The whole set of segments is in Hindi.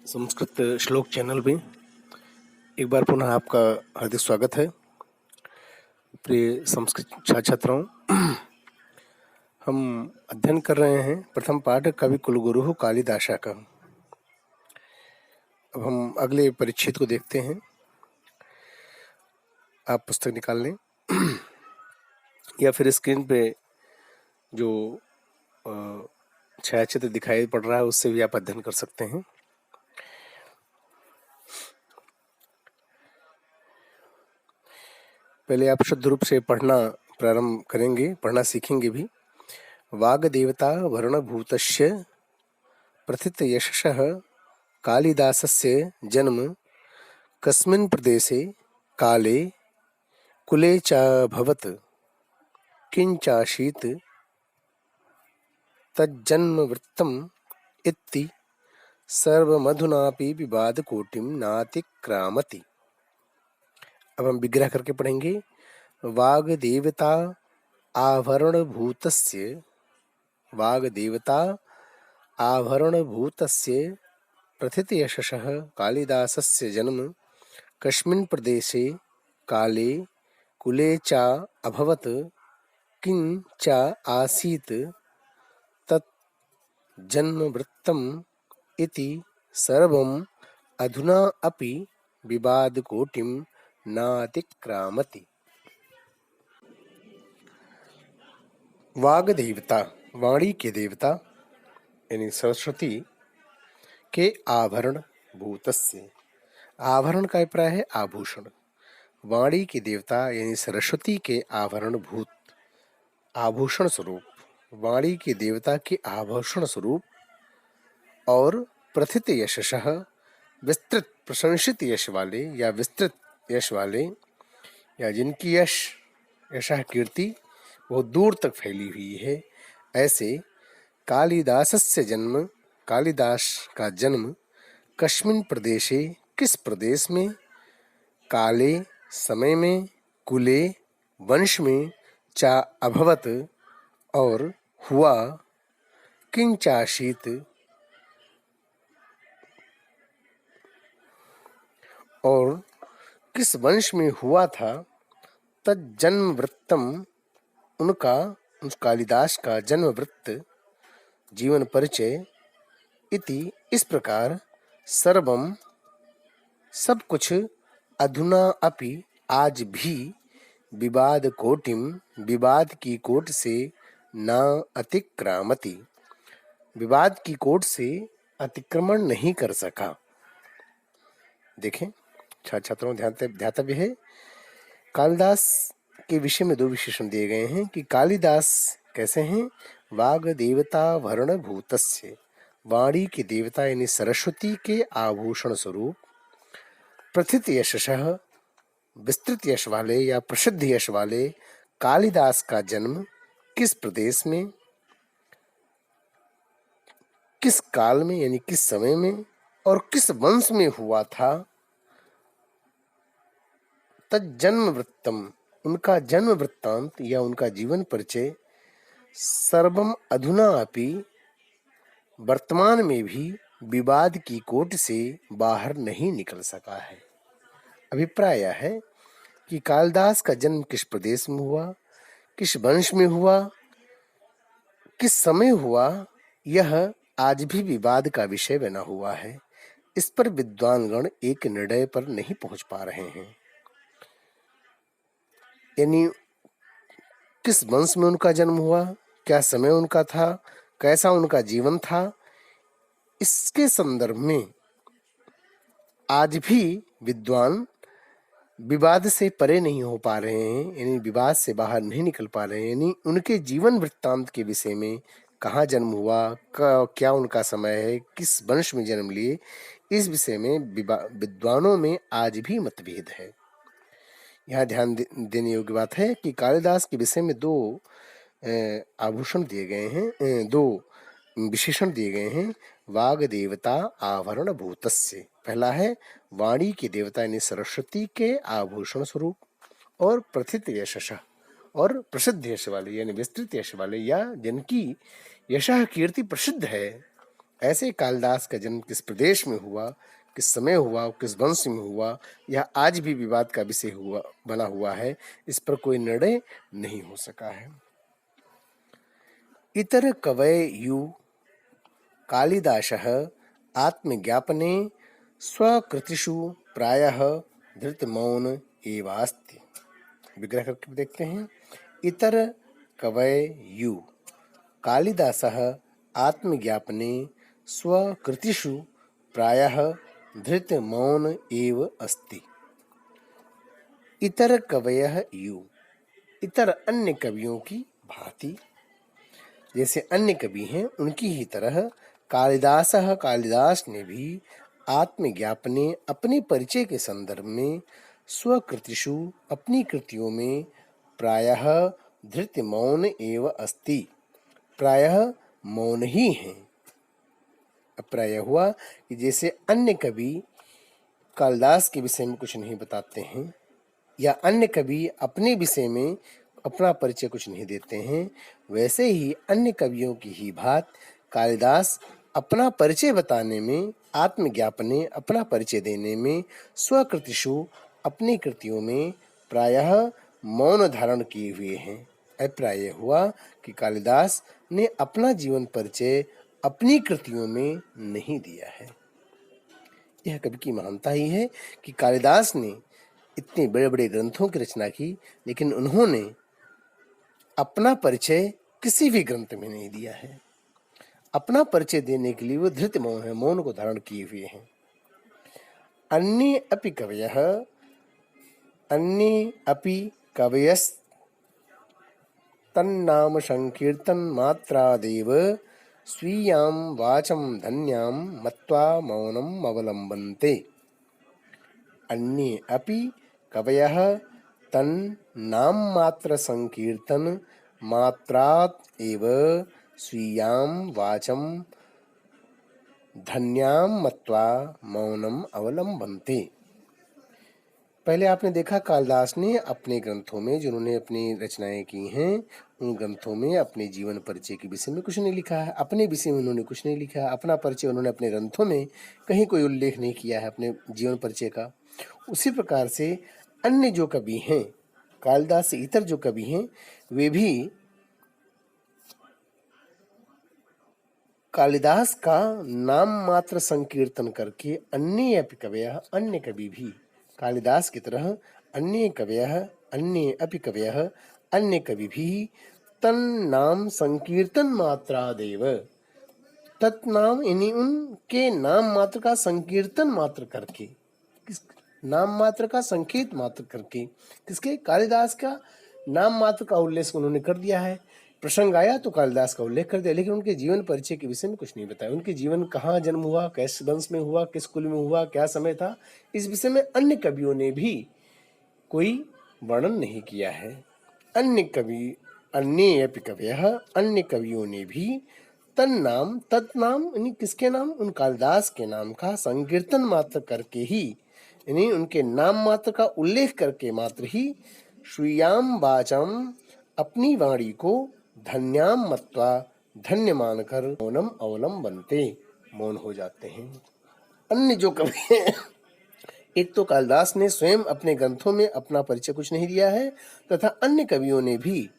संस्कृत श्लोक चैनल में एक बार पुनः आपका हार्दिक स्वागत है। प्रिय संस्कृत छात्रों, हम अध्ययन कर रहे हैं प्रथम पाठ कवि कुलगुरु कालिदासा का। अब हम अगले परिच्छेद को देखते हैं। आप पुस्तक निकाल लें या फिर स्क्रीन पे जो छायाचित्र दिखाई पड़ रहा है उससे भी आप अध्ययन कर सकते हैं। पहले आप शुद्ध रूप से पढ़ना प्रारंभ करेंगे, पढ़ना सीखेंगे भी। वाग देवता वरुण भूतस्य प्रथित यशः कालिदासस्य जन्म कस्मिन् प्रदेशे काले कुले चाभवत् किंचाशीत् तज्जन्मवृत्तम् इति सर्वमधुनापि विवादकोटिं नातिक्रामति। अब हम विग्रह करके पढ़ेंगे। वाग्देवता आवरणभूतस्य प्रथितयशसः कालिदासस्य जन्म कस्मिन् प्रदेशे काले कुले च अभवत् किं च आसीत् तत् जन्मवृत्तम् इति सर्वम् अधुना अपि विवादकोटिं नातिक्रामति। वाग्देवता, वाणी के देवता यानी सरस्वती के आभरण भूतस्य, आभरण का अभिप्राय है आभूषण। वाणी के देवता यानी सरस्वती के आभरण भूत, आभूषण स्वरूप, वाणी के देवता के आभूषण स्वरूप और प्रथित यशसः विस्तृत प्रशंसित यश वाले या विस्तृत यश वाले या जिनकी यशः कीर्ति बहुत दूर तक फैली हुई है, ऐसे कालिदासस्य जन्म, कालिदास का जन्म कस्मिन् प्रदेशे, किस प्रदेश में, काले समय में, कुले वंश में, चा अभवत और हुआ, किंचाशीत और किस वंश में हुआ था, तज्जन्म वृत्तम उनका, उस कालिदास का जन्म वृत्त, जीवन परिचय, इति इस प्रकार, सर्वम सब कुछ, अधुना अपि आज भी, विवाद कोटिम विवाद की कोट से, न अतिक्रामति विवाद की कोट से अतिक्रमण नहीं कर सका। देखें छात्रों, ध्यातव्य है, कालिदास के विषय में दो विशेषण दिए गए हैं कि कालिदास कैसे हैं। वाग देवता वरुण भूतस्य, वाणी के देवता यानी सरस्वती के आभूषण स्वरूप, प्रथित यशसः विस्तृत यश वाले या प्रसिद्ध यश वाले कालिदास का जन्म किस प्रदेश में, किस काल में यानी किस समय में और किस वंश में हुआ था, तज्जन्म वृत्तम उनका जन्म वृत्तांत या उनका जीवन परिचय, सर्वम अधुना अपि वर्तमान में भी, विवाद की कोट से बाहर नहीं निकल सका है। अभिप्राय यह है कि कालिदास का जन्म किस प्रदेश में हुआ, किस वंश में हुआ, किस समय हुआ, यह आज भी विवाद का विषय बना हुआ है। इस पर विद्वानगण एक निर्णय पर नहीं पहुंच पा रहे हैं। यानी किस वंश में उनका जन्म हुआ, क्या समय उनका था, कैसा उनका जीवन था, इसके संदर्भ में आज भी विद्वान विवाद से परे नहीं हो पा रहे हैं, यानी विवाद से बाहर नहीं निकल पा रहे हैं। यानी उनके जीवन वृत्तांत के विषय में, कहाँ जन्म हुआ, क्या उनका समय है, किस वंश में जन्म लिए, इस विषय में विद्वानों में आज भी मतभेद है। यहाँ ध्यान देने योग्य बात है कि कालिदास के विषय में दो आभूषण दिए गए हैं, दो विशेषण दिए गए हैं। वाग देवता आवरण भूतस्य, पहला है वाणी के देवता यानी सरस्वती के आभूषण स्वरूप, और प्रथित यशः और प्रसिद्ध यश वाले यानी विस्तृत यश वाले या जिनकी यशः कीर्ति प्रसिद्ध है, ऐसे कालिदास का जन्म किस प्रदेश में हुआ, किस समय हुआ, किस वंश में हुआ, यह आज भी विवाद का विषय बना हुआ है। इस पर कोई निर्णय नहीं हो सका है। इतर कवयु कालिदासः आत्मज्ञापने स्वकृतिषु प्रायः धृतमौन एवास्ति। विग्रह करके देखते हैं। इतर कवयु कालिदासः आत्मज्ञापने स्वकृतिषु प्रायः धृतमौन एव अस्ति। इतर कवयः यु, इतर अन्य कवियों की भांति, जैसे अन्य कवि हैं उनकी ही तरह कालिदासः कालिदास ने भी आत्मज्ञापने अपने परिचय के संदर्भ में स्वकृतिषु अपनी कृतियों में प्रायः धृत मौन एव अस्ति, प्रायः मौन ही हैं। प्रायः हुआ कि जैसे अन्य कवि कालिदास के विषय में कुछ नहीं बताते हैं या अन्य कवि अपने विषय में अपना परिचय कुछ नहीं देते हैं, वैसे ही अन्य कवियों की ही भांति कालिदास अपना परिचय बताने में, आत्मज्ञापने अपना परिचय देने में, स्वकृतिषु अपनी कृतियों में प्रायः मौन धारण किए हुए हैं। अभिप्राय हुआ कि कालिदास ने अपना जीवन परिचय अपनी कृतियों में नहीं दिया है। यह कवि की महानता ही है कि कालिदास ने इतने बड़े बड़े ग्रंथों की रचना की, लेकिन उन्होंने अपना परिचय किसी भी ग्रंथ में नहीं दिया है। अपना परिचय देने के लिए वो धृत मौन है, मौन को धारण किए हुए हैं। अन्ये अपि कवयः, अन्ये अपि कवयस् तन्नाम संकीर्तन मात्रादेव स्वीयां वाचं धन्यां मत्वा मौनम् अवलम्बन्ते। अन्ये अपि कवयः तन्नाम मात्र संकीर्तन मात्रात् एव स्वीयां वाचं धन्यां मत्वा मौनम् अवलम्बन्ते। पहले आपने देखा कालिदास ने अपने ग्रंथों में, जिन्होंने अपनी रचनाएं की हैं, उन ग्रंथों में अपने जीवन परिचय के विषय में कुछ नहीं लिखा है, अपने विषय में उन्होंने कुछ नहीं लिखा है, अपना परिचय उन्होंने अपने ग्रंथों में कहीं कोई उल्लेख नहीं किया है अपने जीवन परिचय का। उसी प्रकार से अन्य जो कवि हैं, कालिदास से इतर जो कवि हैं, वे भी कालिदास का नाम मात्र संकीर्तन करके अन्य अपि कवयः, अन्य कवि भी कालिदास की तरह अन्य कवयः, अन्य अपि कवयः, अन्य कवि भी तन्नाम संकीर्तन मात्रादेव, तत्नाम यानी उनके नाम मात्र का संकीर्तन मात्र करके, किस नाम मात्र का संकेत मात्र करके, किसके? कालिदास का नाम मात्र का उल्लेख उन्होंने कर दिया है। प्रसंग आया तो कालिदास का उल्लेख कर दिया, लेकिन उनके जीवन परिचय के विषय में कुछ नहीं बताया। उनके जीवन कहाँ जन्म हुआ, किस वंश में हुआ, किस कुल में हुआ, क्या समय था, इस विषय में अन्य कवियों ने भी कोई वर्णन नहीं किया है। अन्य कवि, अन्य अपि कवयः, अन्य कवियों ने भी तन्नाम, तत्नाम यानी किसके नाम? उन कालिदास के नाम का संकीर्तन मात्र करके ही, यानी उनके नाम मात्र का उल्लेख करके मात्र ही श्रीयाम वाचम अपनी वाणी को धन्याम मत्वा धन्य मानकर मौनम अवलंबन्ते, मौन हो जाते हैं। अन्य जो कवि हैं, एक तो कालिदास ने स्वयं अपने ग्रंथों में अपना परिचय कुछ नहीं दिया है, तथा अन्य कवियों ने भी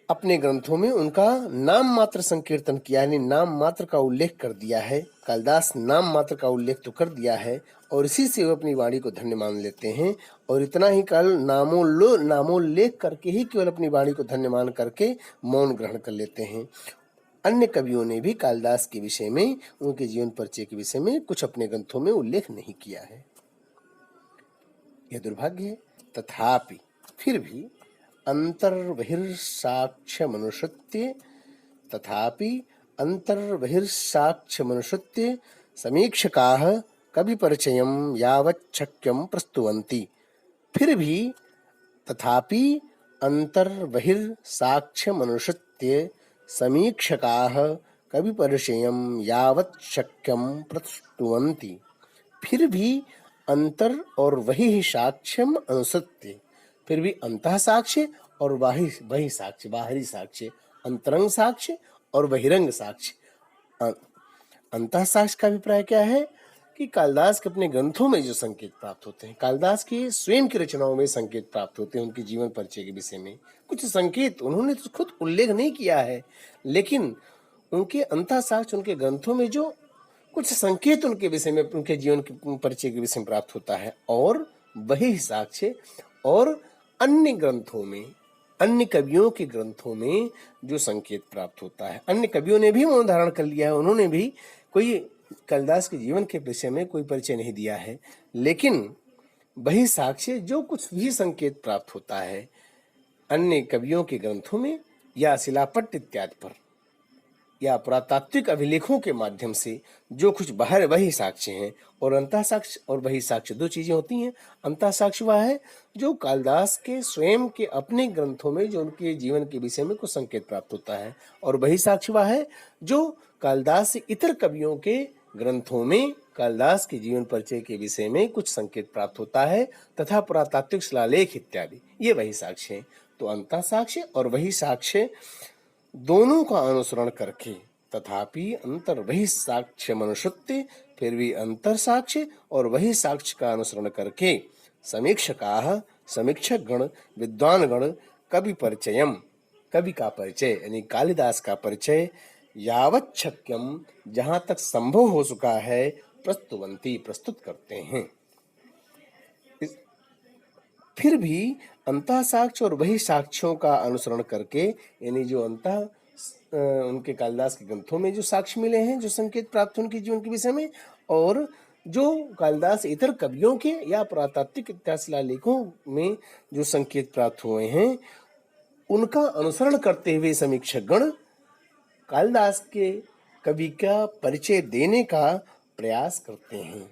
अपने ग्रंथों में उनका नाम मात्र संकीर्तन किया, यानी नाम मात्र का उल्लेख कर दिया है। कालिदास नाम मात्र का उल्लेख तो कर दिया है और इसी से वो अपनी वाणी को धन्य मान लेते हैं, और इतना ही काल नामोल्लेख करके ही केवल अपनी वाणी को धन्य मान करके मौन ग्रहण कर लेते हैं। अन्य कवियों ने भी कालिदास के विषय में, उनके जीवन परिचय के विषय में कुछ अपने ग्रंथों में उल्लेख नहीं किया है। यह दुर्भाग्य है। तथापि फिर भी अंतर्बहिर्साक्ष्य मनुष्यत्वे, तथापि अंतर्बहिर्साक्ष्य मनुष्यत्वे समीक्षकाः कवि परिचयं यावच्छक्यं प्रस्तुवन्ति। फिर भी तथापि अंतर्बहिर्साक्ष्य मनुष्यत्वे समीक्षकाः कवि परिचयं यावच्छक्यं प्रस्तुवन्ति। फिर भी अंतर और वही साक्ष्यम अनुसत्य, फिर भी अंतः साक्ष्य और वही साक्ष्य, बाहरी साक्ष्य, अंतरंग साक्ष्य और बहिरंग साक्ष्य, अंतः साक्ष्य का अभिप्राय क्या है कि कालिदास के अपने ग्रंथों में जो संकेत प्राप्त होते हैं, कालिदास की स्वयं की रचनाओं में संकेत प्राप्त होते हैं उनके जीवन परिचय के विषय में। कुछ संकेत उन्होंने तो खुद उल्लेख नहीं किया है, लेकिन उनके अंतः साक्ष्य, उनके ग्रंथों में जो कुछ संकेत उनके विषय में, उनके जीवन के परिचय के विषय में प्राप्त होता है, और वही साक्ष्य और अन्य ग्रंथों में, अन्य कवियों के ग्रंथों में जो संकेत प्राप्त होता है। अन्य कवियों ने भी मौन धारण कर लिया है, उन्होंने भी कोई कालिदास के जीवन के विषय में कोई परिचय नहीं दिया है, लेकिन वही साक्ष्य जो कुछ भी संकेत प्राप्त होता है अन्य कवियों के ग्रंथों में या शिलापट्ट इत्यादि पर या पुरातात्विक अभिलेखों के माध्यम से जो कुछ बाहर, वही साक्ष्य हैं। और अंतः साक्ष्य और वही साक्ष्य दो चीजें होती हैं। अंतः साक्ष्य वह है जो कालिदास के स्वयं के अपने ग्रंथों में जो उनके जीवन के विषय में कुछ संकेत प्राप्त होता है, और वही साक्ष्य वह है जो कालिदास से इतर कवियों के ग्रंथों में कालिदास के जीवन परिचय के विषय में कुछ संकेत प्राप्त होता है तथा पुरातात्विक शिलालेख इत्यादि, ये वही साक्ष्य हैं। तो अंतः साक्ष्य और वही साक्ष्य दोनों का अनुसरण करके, तथापि अंतर वही साक्ष्य मनुष्यत्व, फिर भी अंतर साक्ष्य और वही साक्ष्य का अनुसरण करके समीक्षकाः, समीक्षक गण, विद्वान गण कवि परिचयम, कवि का परिचय यानी कालिदास का परिचय यावत् शक्यम, जहां तक संभव हो चुका है, प्रस्तुवंती प्रस्तुत करते हैं। फिर भी अंतः साक्ष्य और वही साक्ष्यों का अनुसरण करके, यानी जो अंतः उनके कालिदास के ग्रंथों में जो साक्ष्य मिले हैं, जो संकेत प्राप्त हुए उनके जीवन के विषय में, और जो कालिदास इतर कवियों के या पुरातात्विक इतिहास शिलालेखों में जो संकेत प्राप्त हुए हैं, उनका अनुसरण करते हुए समीक्षक गण कालिदास के कवि का परिचय देने का प्रयास करते हैं।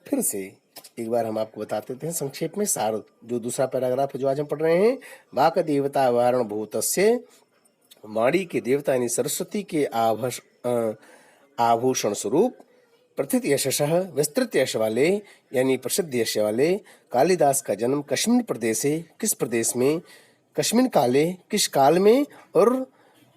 फिर से एक बार हम आपको बता देते हैं संक्षेप में सार, जो दूसरा पैराग्राफ है जो आज हम पढ़ रहे हैं। वाक देवता वारण भूतस्य, वाणी के देवता यानी सरस्वती के आभूषण स्वरूप, प्रथित यशः विस्तृत यश वाले यानी प्रसिद्ध यश वाले कालिदास का जन्म कश्मीर प्रदेश से, किस प्रदेश में, कश्मीर काले किस काल में, और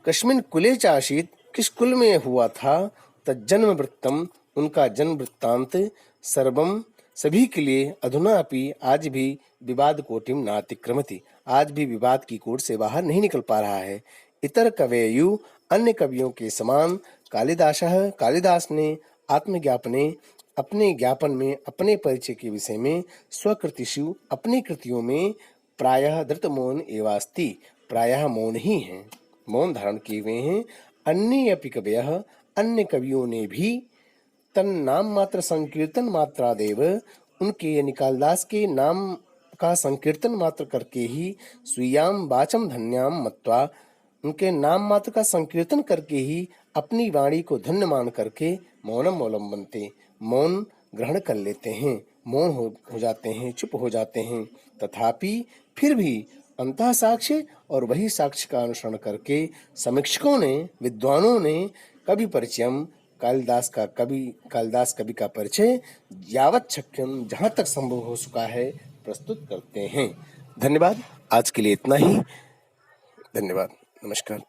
कश्मीर कुले चाशित किस कुल में हुआ था, तज्जन्म वृत्तम उनका जन्म वृत्तांत, सर्वम सभी के लिए, अधुना अपि आज भी विवाद कोटिम नातिक्रमति आज भी विवाद की कोट से बाहर नहीं निकल पा रहा है। इतर कवयु अन्य कवियों के समान कालिदासः कालिदास ने आत्मज्ञापने अपने ज्ञापन में अपने परिचय के विषय में, स्वकृतिषु अपनी कृतियों में, प्रायः धृत मौन एवास्ति प्रायः मौन ही हैं, मौन धारण किए हुए हैं। अन्य अपि कवयः अन्य कवियों ने भी तन नाम मात्र संकीर्तन मात्रादेव उनके यानी कालिदास के नाम का संकीर्तन मात्र करके ही, स्वीयाम वाचम धन्याम मत्वा उनके नाम मात्र का संकीर्तन करके ही अपनी वाणी को धन्य मान करके मौनम अवलंबनते मौन ग्रहण कर लेते हैं, मौन हो जाते हैं, चुप हो जाते हैं। तथापि फिर भी अंतः साक्ष्य और वही साक्ष्य का अनुसरण करके समीक्षकों ने, विद्वानों ने कवि परिचयम कालिदास कवि का परिचय यावत् शक्यम जहाँ तक संभव हो चुका है प्रस्तुत करते हैं। धन्यवाद। आज के लिए इतना ही। धन्यवाद। नमस्कार।